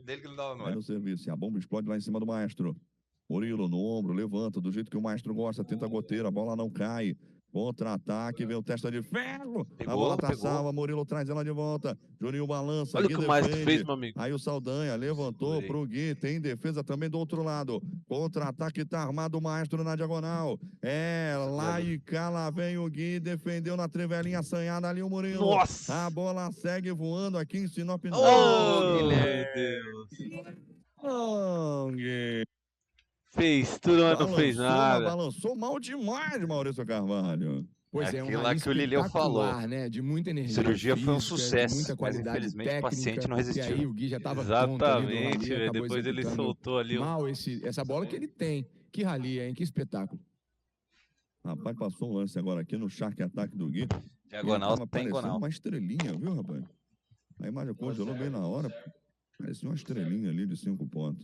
Dele que ele dava Vai no serviço. E a bomba explode lá em cima do Maestro. Murilo no ombro, levanta do jeito que o Maestro gosta, tenta a goteira, a bola não cai. Contra-ataque, vem o testa de ferro. A bola tá salva, Murilo traz ela de volta. Juninho balança, Olha o Gui que o Maestro defende. fez, meu amigo. Aí o Saldanha levantou pro Gui, tem defesa também do outro lado. Contra-ataque tá armado o Maestro na diagonal. Lá e cá, lá vem o Gui, defendeu na trivelinha assanhada ali o Murilo. Nossa! A bola segue voando aqui em Sinop. Oh, meu Deus! Gui. Fez tudo, mas não fez nada. Balançou mal demais, Maurício Carvalho. Pois é, aquilo lá que o Lilian falou, né? De muita energia. Cirurgia foi um física, sucesso, de muita qualidade mas infelizmente técnica, o paciente não resistiu. E aí o Gui já estava Exatamente, velho. Depois ele soltou ali mal essa bola que ele tem. Que rali, hein? Que espetáculo. Rapaz, passou um lance agora aqui no Shark Attack do Gui. Diagonal tem parecendo uma estrelinha, viu, rapaz? A imagem congelou bem na hora. Parecia uma estrelinha ali de 5 pontos.